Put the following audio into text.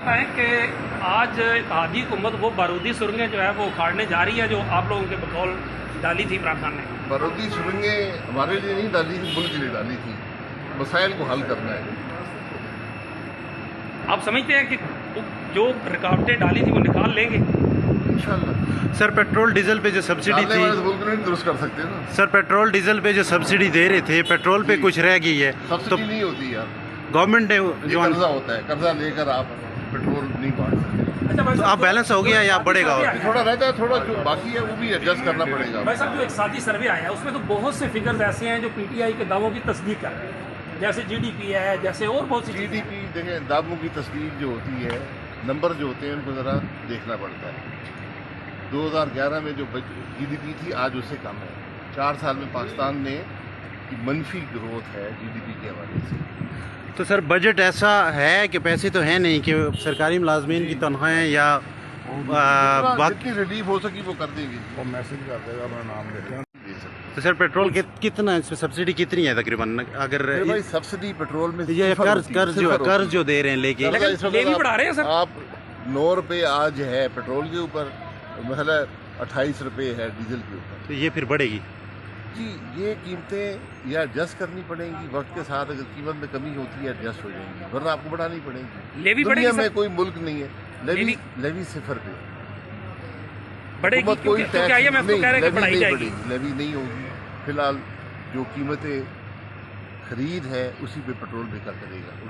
है कि आज इत्तेहादी हुकूमत वो बारूदी सुरंगें जो है वो उखाड़ने जा रही है जो आप लोगों के बकौल डाली थी इमरान खान ने। बारूदी सुरंगें हमारे लिए नहीं डाली थी, मुल्क के लिए डाली थी। मसाइल को हल करना है। आप समझते हैं कि जो रुकावटें डाली थी वो निकाल लेंगे इंशाल्लाह। सर पेट्रोल डीजल पे जो सब्सिडी डालने थी, वाले तो मुल्क नहीं दुरुस्त कर सकते ना। सर पेट्रोल डीजल पे जो सब्सिडी दे रहे थे, पेट्रोल पे कुछ रह गई है तो सब्सिडी नहीं होती यार, गवर्नमेंट ने ये जो कर्जा होता है। कर्जा लेकर आप पेट्रोल नहीं बांट सकते। अच्छा भाई तो साहब, आप बैलेंस हो गया या बढ़ेगा और? ये थोड़ा रहता है, थोड़ा जो बाकी है वो भी एडजस्ट करना पड़ेगा। भाई साहब जो एक साथी सर्वे आया है उसमें तो बहुत से फिगर्स ऐसे हैं जो पीटीआई के दावों की तस्दीक कर रहे हैं, जैसे जीडीपी है, जैसे और बहुत सी चीजें। जीडीपी देखें, दावों की तस्दीक जो होती है, नंबर जो होते हैं उनको ज़रा देखना पड़ता है। 2011 में जो जीडीपी थी आज उससे कम है। 4 साल में पाकिस्तान ने की मनफी ग्रोथ है जीडीपी के हवाले से। तो सर बजट ऐसा है कि पैसे तो हैं नहीं कि सरकारी मुलाजमीन की तनख्वाहें या जितनी रिलीफ हो सकी वो कर देंगे। वो मैसेज कर देगा, अपना नाम देते हैं। तो सर पेट्रोल कितना इसमें सब्सिडी कितनी है तकरीबन? अगर भाई सब्सिडी पेट्रोल में ये कर्ज जो दे रहे हैं लेके ले भी बढ़ा रहे हैं सर। आप 9 रुपये आज है पेट्रोल के ऊपर, मतलब 28 रुपये है डीजल के ऊपर। तो ये फिर बढ़ेगी जी, ये कीमतें या एडजस्ट करनी पड़ेंगी वक्त के साथ। अगर कीमत में कमी होती है एडजस्ट हो जाएंगी, वरना आपको बढ़ानी पड़ेगी। लेवी दुनिया बढ़ेगी में सर? कोई मुल्क नहीं है लेवी 0 पे बढ़ेगी हुकूमत क्योंकि कोई तो क्या ये मैं आपको कह रहे हैं कि बढ़ाई जाएगी। बढ़ेगी, लेवी नहीं होगी। फिलहाल जो कीमतें खरीद है उसी पे पेट्रोल बेचा करेगा।